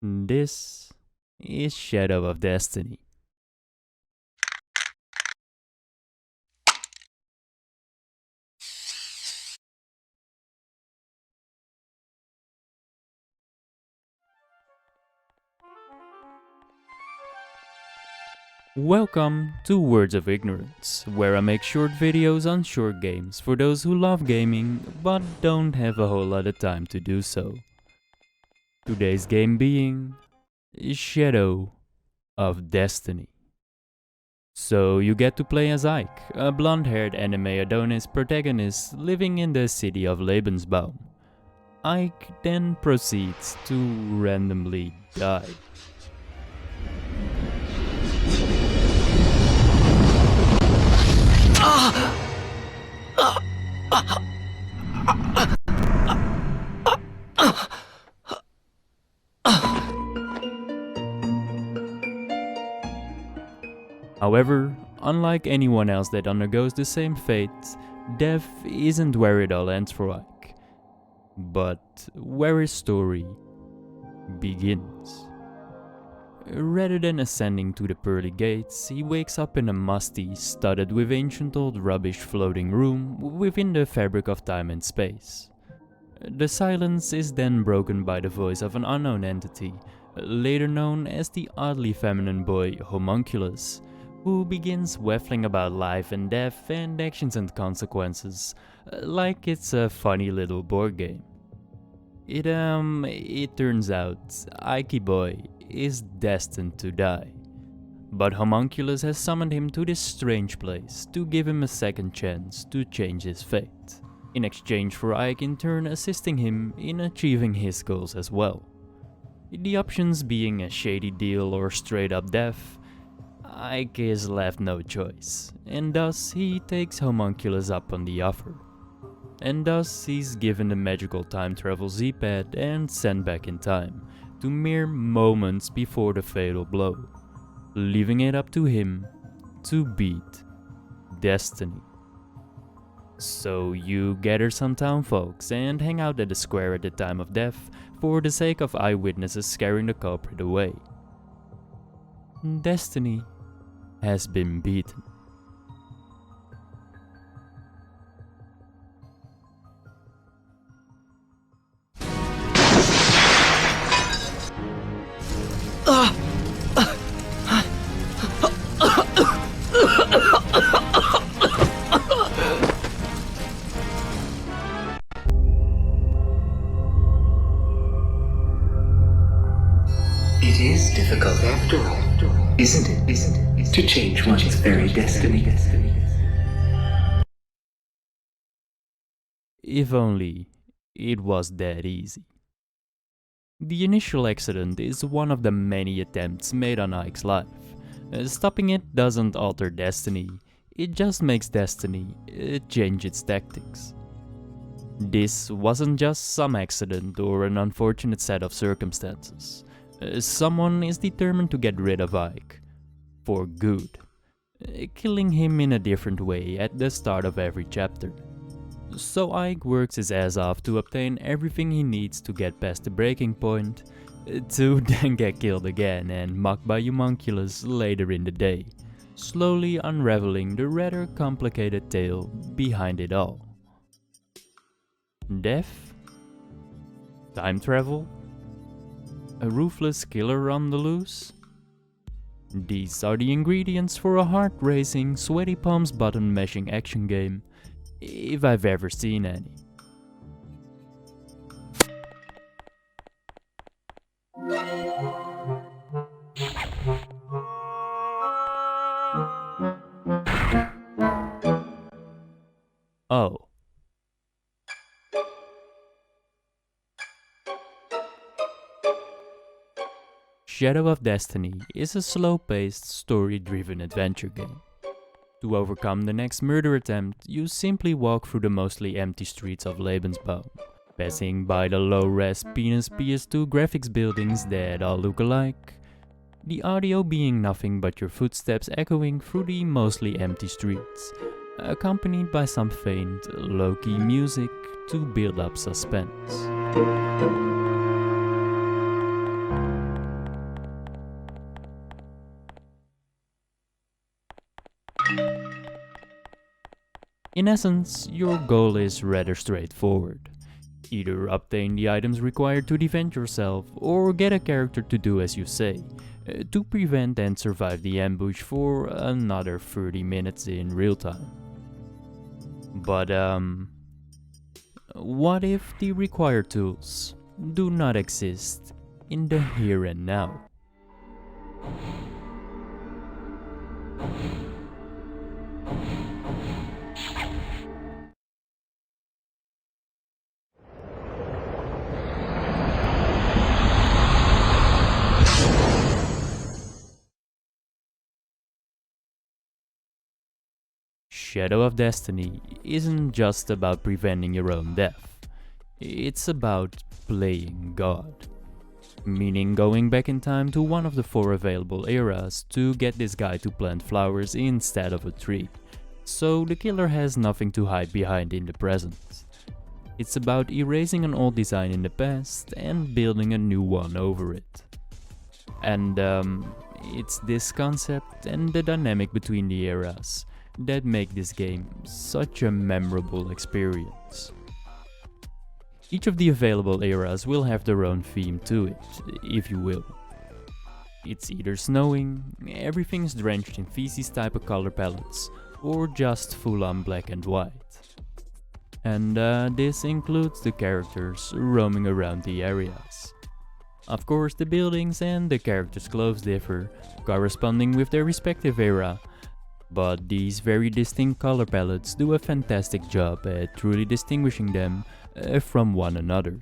This is Shadow of Destiny. Welcome to Words of Ignorance, where I make short videos on short games for those who love gaming but don't have a whole lot of time to do so. Today's game being Shadow of Destiny. So you get to play as Ike, a blonde-haired anime Adonis protagonist living in the city of Lebensbaum. Ike then proceeds to randomly die. However, unlike anyone else that undergoes the same fate, death isn't where it all ends for Ike, but where his story begins. Rather than ascending to the pearly gates, he wakes up in a musty, studded with ancient old rubbish floating room within the fabric of time and space. The silence is then broken by the voice of an unknown entity, later known as the oddly feminine boy Homunculus, who begins waffling about life and death and actions and consequences, like it's a funny little board game. It turns out Eike boy is destined to die. But Homunculus has summoned him to this strange place to give him a second chance to change his fate, in exchange for Ike in turn assisting him in achieving his goals as well. The options being a shady deal or straight up death, Ike is left no choice, and thus he takes Homunculus up on the offer. And thus he's given the magical time travel Z-pad and sent back in time, to mere moments before the fatal blow, leaving it up to him to beat Destiny. So you gather some town folks and hang out at the square at the time of death for the sake of eyewitnesses scaring the culprit away. Destiny has been beaten. It is difficult after all, isn't it, to change one's very destiny? If only it was that easy. The initial accident is one of the many attempts made on Ike's life. Stopping it doesn't alter Destiny, it just makes Destiny change its tactics. This wasn't just some accident or an unfortunate set of circumstances. Someone is determined to get rid of Ike, for good, killing him in a different way at the start of every chapter. So Ike works his ass off to obtain everything he needs to get past the breaking point, to then get killed again and mocked by Homunculus later in the day, slowly unraveling the rather complicated tale behind it all. Death? Time travel? A ruthless killer on the loose? These are the ingredients for a heart-racing, sweaty palms button mashing action game, if I've ever seen any. Oh. Shadow of Destiny is a slow-paced, story-driven adventure game. To overcome the next murder attempt, you simply walk through the mostly empty streets of Lebensbaum, passing by the low-res penis PS2 graphics buildings that all look alike, the audio being nothing but your footsteps echoing through the mostly empty streets, accompanied by some faint, low-key music to build up suspense. In essence, your goal is rather straightforward. Either obtain the items required to defend yourself, or get a character to do as you say, to prevent and survive the ambush for another 30 minutes in real time. But what if the required tools do not exist in the here and now? Shadow of Destiny isn't just about preventing your own death. It's about playing God. Meaning going back in time to one of the 4 available eras to get this guy to plant flowers instead of a tree. So the killer has nothing to hide behind in the present. It's about erasing an old design in the past and building a new one over it. And it's this concept and the dynamic between the eras that make this game such a memorable experience. Each of the available eras will have their own theme to it, if you will. It's either snowing, everything's drenched in feces type of color palettes, or just full on black and white. And this includes the characters roaming around the areas. Of course, the buildings and the characters' clothes differ, corresponding with their respective era, but these very distinct color palettes do a fantastic job at truly distinguishing them from one another.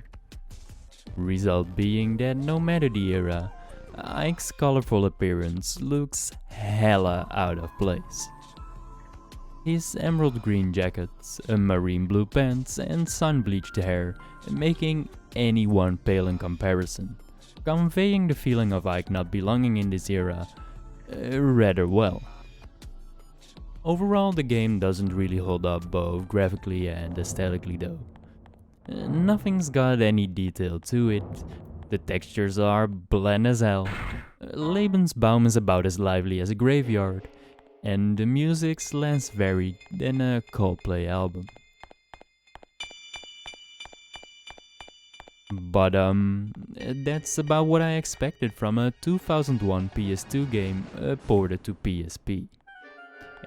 Result being that no matter the era, Ike's colorful appearance looks hella out of place. His emerald green jacket, marine blue pants and sun-bleached hair making anyone pale in comparison, conveying the feeling of Ike not belonging in this era rather well. Overall, the game doesn't really hold up both graphically and aesthetically though. Nothing's got any detail to it, the textures are bland as hell, Lebensbaum is about as lively as a graveyard, and the music's less varied than a Coldplay album. But that's about what I expected from a 2001 PS2 game ported to PSP.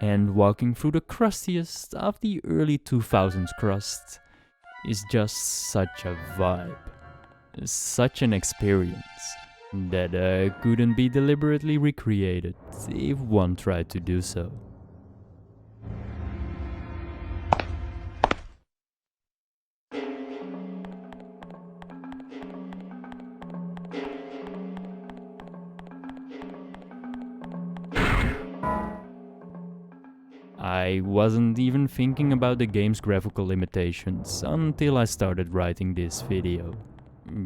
And walking through the crustiest of the early 2000s crust is just such a vibe, such an experience that couldn't be deliberately recreated if one tried to do so. I wasn't even thinking about the game's graphical limitations until I started writing this video,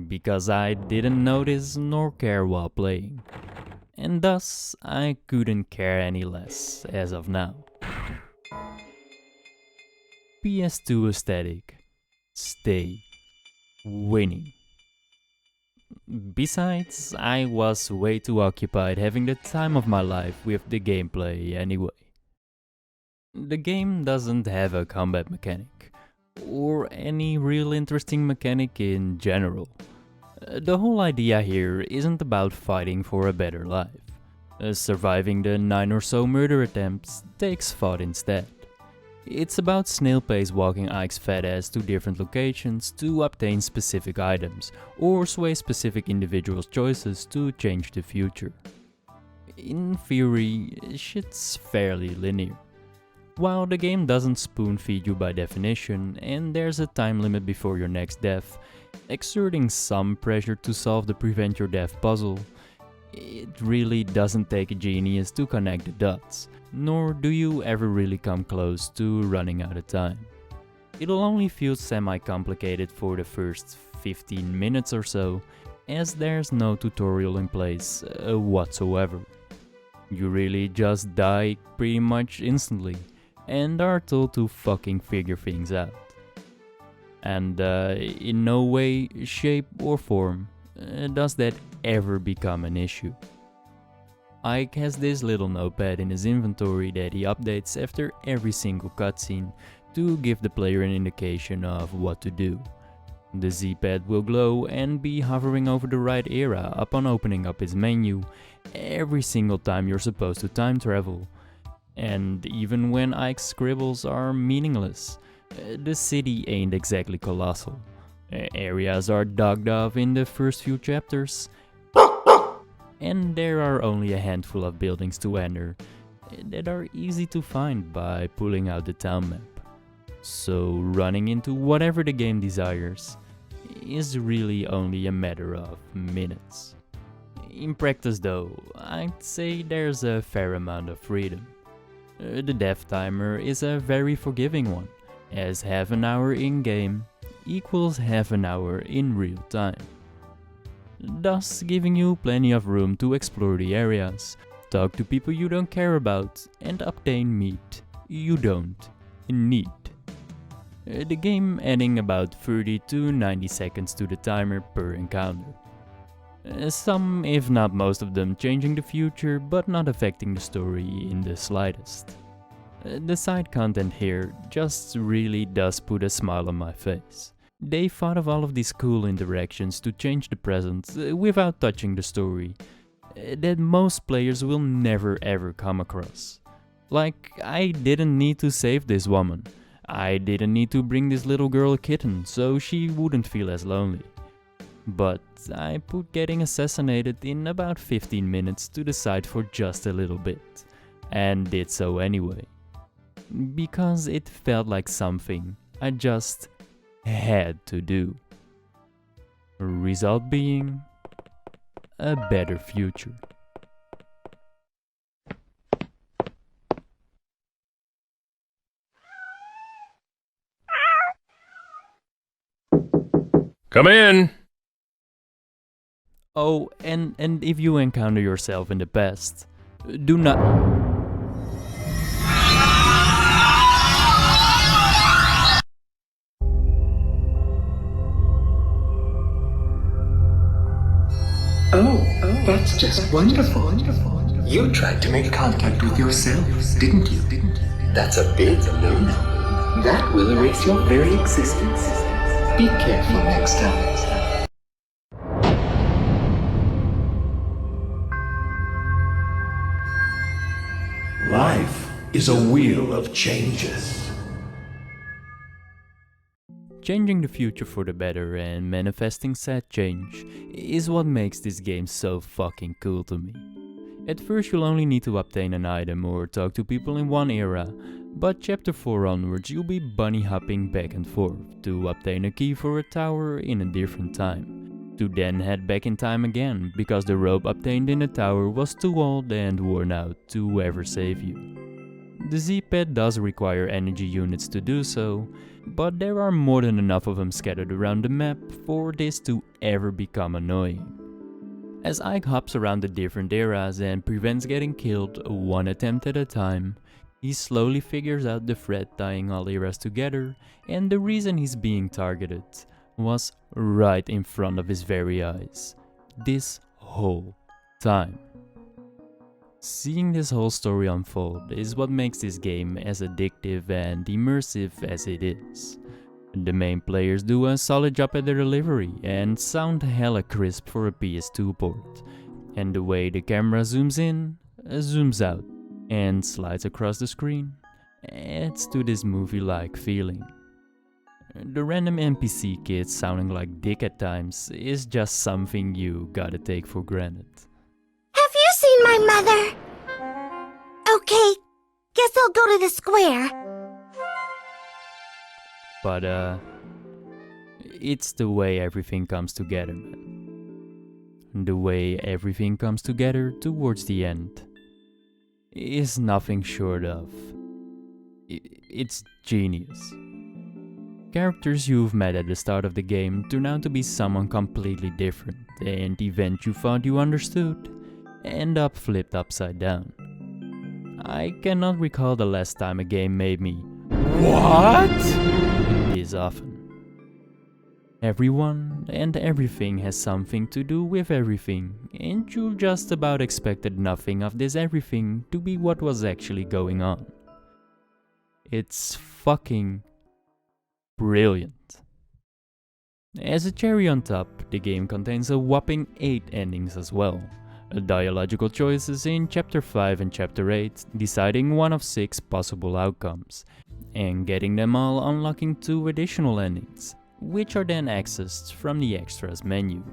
because I didn't notice nor care while playing, and thus I couldn't care any less as of now. PS2 aesthetic, stay winning. Besides, I was way too occupied having the time of my life with the gameplay anyway. The game doesn't have a combat mechanic, or any real interesting mechanic in general. The whole idea here isn't about fighting for a better life. Surviving the 9 or so murder attempts takes thought instead. It's about snail pace walking Ike's fat ass to different locations to obtain specific items, or sway specific individuals' choices to change the future. In theory, shit's fairly linear. While the game doesn't spoon feed you by definition, and there's a time limit before your next death, exerting some pressure to solve the prevent your death puzzle, it really doesn't take a genius to connect the dots, nor do you ever really come close to running out of time. It'll only feel semi-complicated for the first 15 minutes or so, as there's no tutorial in place whatsoever. You really just die pretty much instantly, and are told to fucking figure things out. And in no way, shape or form does that ever become an issue. Ike has this little notepad in his inventory that he updates after every single cutscene to give the player an indication of what to do. The Z-pad will glow and be hovering over the right area upon opening up its menu every single time you're supposed to time travel. And even when Ike's scribbles are meaningless, the city ain't exactly colossal. Areas are dug off in the first few chapters, and there are only a handful of buildings to enter that are easy to find by pulling out the town map. So running into whatever the game desires is really only a matter of minutes. In practice though, I'd say there's a fair amount of freedom. The death timer is a very forgiving one, as half an hour in-game equals half an hour in real time, thus giving you plenty of room to explore the areas, talk to people you don't care about, and obtain meat you don't need. The game adding about 30 to 90 seconds to the timer per encounter. Some, if not most of them, changing the future but not affecting the story in the slightest. The side content here just really does put a smile on my face. They thought of all of these cool interactions to change the present without touching the story that most players will never ever come across. Like, I didn't need to save this woman. I didn't need to bring this little girl a kitten so she wouldn't feel as lonely. But I put getting assassinated in about 15 minutes to the side for just a little bit, and did so anyway. Because it felt like something I just had to do. Result being a better future. Come in! Oh, and if you encounter yourself in the past, do not... Oh, that's just wonderful. You tried to make contact with yourself, didn't you? That's a big no-no. That will erase your very existence. Be careful next time. Life is a wheel of changes. Changing the future for the better and manifesting said change is what makes this game so fucking cool to me. At first you'll only need to obtain an item or talk to people in one era, but chapter 4 onwards you'll be bunny hopping back and forth to obtain a key for a tower in a different time, to then head back in time again because the rope obtained in the tower was too old and worn out to ever save you. The Z-pad does require energy units to do so, but there are more than enough of them scattered around the map for this to ever become annoying. As Ike hops around the different eras and prevents getting killed one attempt at a time, he slowly figures out the thread tying all eras together, and the reason he's being targeted was right in front of his very eyes, this whole time. Seeing this whole story unfold is what makes this game as addictive and immersive as it is. The main players do a solid job at their delivery and sound hella crisp for a PS2 port, and the way the camera zooms in, zooms out, and slides across the screen adds to this movie-like feeling. The random NPC kids sounding like dick at times is just something you gotta take for granted. Have you seen my mother? Okay, guess I'll go to the square. But it's the way everything comes together, man. The way everything comes together towards the end is nothing short of... it's genius. Characters you've met at the start of the game turn out to be someone completely different, and events you thought you understood end up flipped upside down. I cannot recall the last time a game made me "What?" this often. Everyone and everything has something to do with everything, and you just about expected nothing of this everything to be what was actually going on. It's fucking brilliant. As a cherry on top, the game contains a whopping 8 endings as well. Dialogical choices in Chapter 5 and Chapter 8, deciding one of 6 possible outcomes, and getting them all unlocking 2 additional endings, which are then accessed from the extras menu.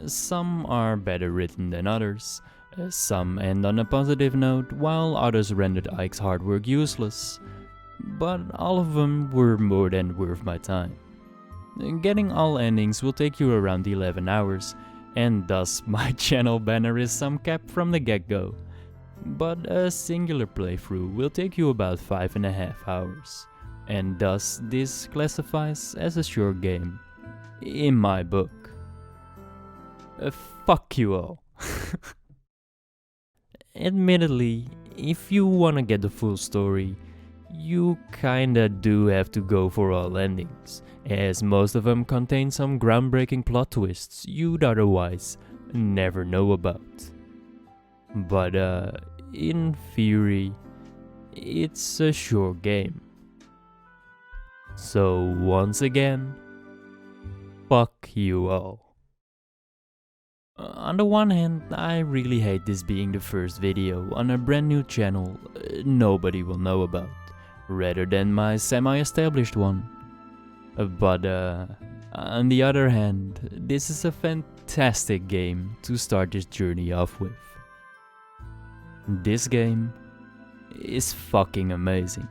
Some are better written than others, some end on a positive note, while others rendered Ike's hard work useless, but all of them were more than worth my time. Getting all endings will take you around 11 hours, and thus my channel banner is some cap from the get-go, but a singular playthrough will take you about 5.5 hours, and thus this classifies as a short game, in my book. Fuck you all. Admittedly, if you wanna get the full story, you kinda do have to go for all endings, as most of them contain some groundbreaking plot twists you'd otherwise never know about. But in theory, it's a short game. So once again, fuck you all. On the one hand, I really hate this being the first video on a brand new channel nobody will know about, rather than my semi-established one. But on the other hand, this is a fantastic game to start this journey off with. This game is fucking amazing.